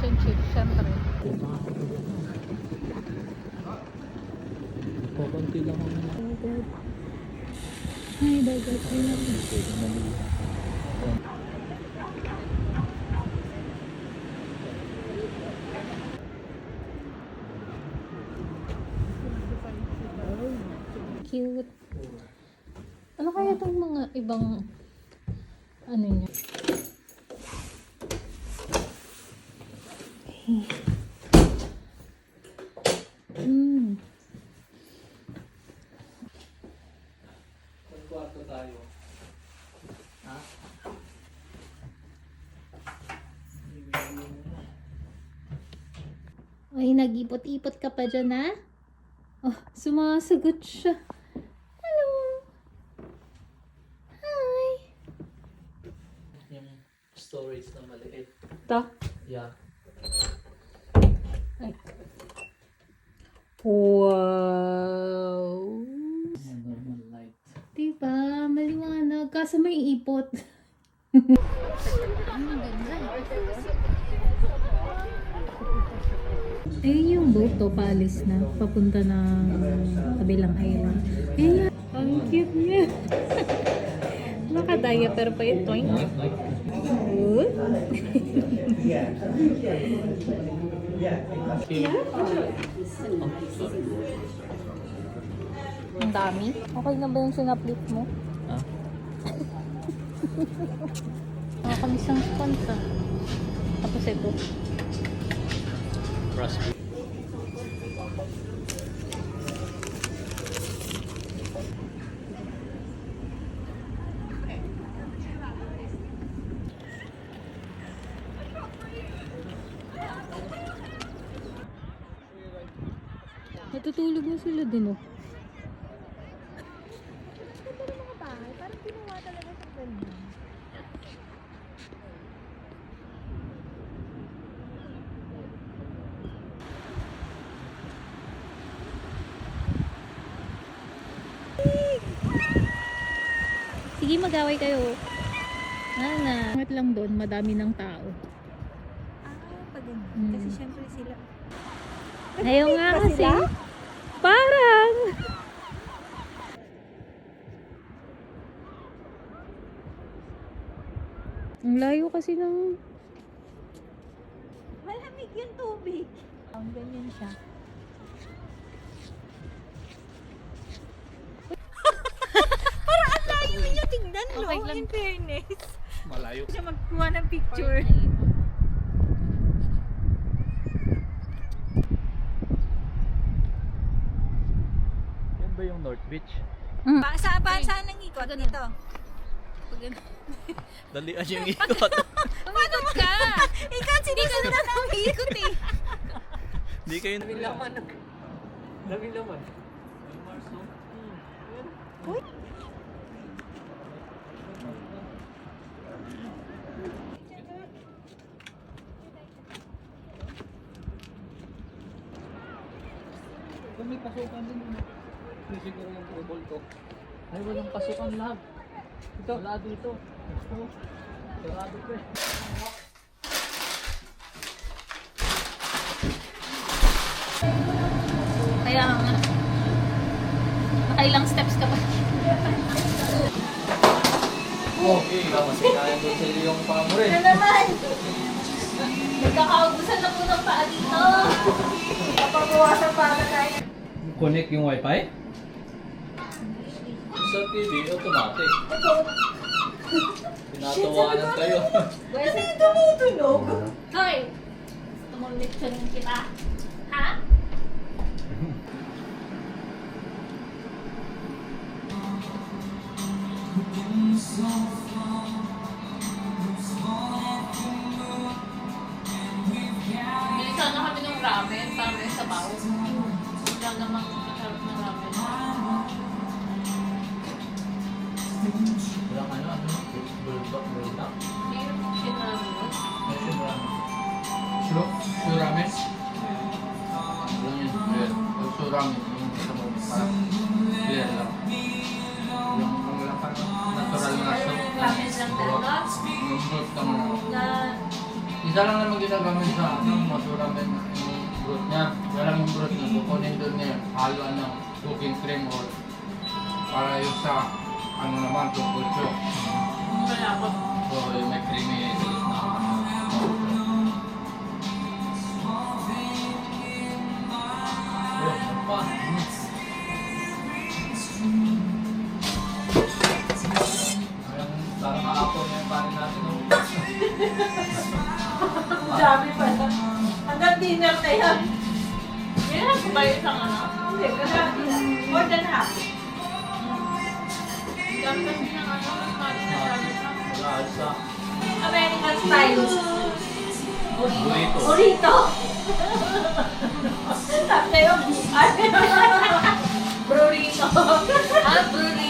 and chips, syempre. Kukunti lang ako. Ay, dagat. Ay, cute. Ano kaya itong mga ibang ano niya? Kwarto tayo. Ha? Ay, nag-ipot-ipot ka pa dyan, ha? Oh, sumasagot siya. Hello. Hi. Yung storage na maliit. Ito? Yeah. Ay. Wow. Normal light. Diba? Maliwanag. Kaso may ipot. Ang ganda. Ayun yung boat to, paalis na. Papunta ng kabilang island. Ayan. Ang cute niya. Naka-diaper pa yun. Toink. Good. Ang dami. Okay na ba yung sinaplit mo? Ha? Nakakamiss ang sponge ah. Tapos ito. Raspberry. Natutulog na sila din oh. Parang ginawa talaga sa ganyan. Sige, mag-away kayo. Nana. Angat lang doon, madami ng tao. Pag ganyan. Mm. Kasi syempre sila. Ayaw nga ba kasi. sila? Parang. Ang layo kasi ng... Malamig yung tubig. Ang ganyan siya. Parang ang layo niya tingnan, no? Okay lang. In fairness. Malayo. Siya magkuha ng picture. Yan ba yung North Beach? Saan ang ikot dito? Dalian yung ikot. Paano ka? Ikaw, sinusunod na ang ikot eh. Hindi kayo laman. Dami laman. Uy. Kung may pasukan din mo. May siguro yung tribal to. Ay, walang pasukan lahat. Ito. Wala dito. Ito. Sarado pa eh. Kaya nga. Nakailang steps ka pa. Okay, kasi kaya doon sa yung paa mo rin. naman? Nagkakaubusan na po ng paa dito. Papabawasan para tayo. Connect yung wifi? Sa TV, automatic. Tinatawanan kayo. Kasi tumutunog. Hoy! Gusto mong leksyonin kita? Ha? Bilisan na kami ng ramen para may sabaw. Wala namang masarap ng ramen. Walang ano? Bulldog. Mayroon kong sinabi mo. Mushroom ramen. Shuro ramen? Walang yun. Clear. Yung shuro ramen. Yung isa mo parang clear lang. Yung walang parang natural na soup. Ramen lang talaga. Yung broth ka mo. Na Isa lang naman ginagamit sa masuramen yung broth niya. Kaya lang yung broth niya, kukunin doon niya, haluan ng cooking cream or para yung sa naman, tungkulcho. Malapot. So, yung may creamy sa gitna. Parang maapo na yung panin natin. Ang dami pa na. Hanggang dinner na yan. Kailan ko ba yung isang ano? Hindi, kalahati na. More than half. Ang dami kasi ng ano, mas mali na sabi sa Wala, alsa. American style. Burrito. Burrito. Tapos na yung Burrito. Ah, burrito.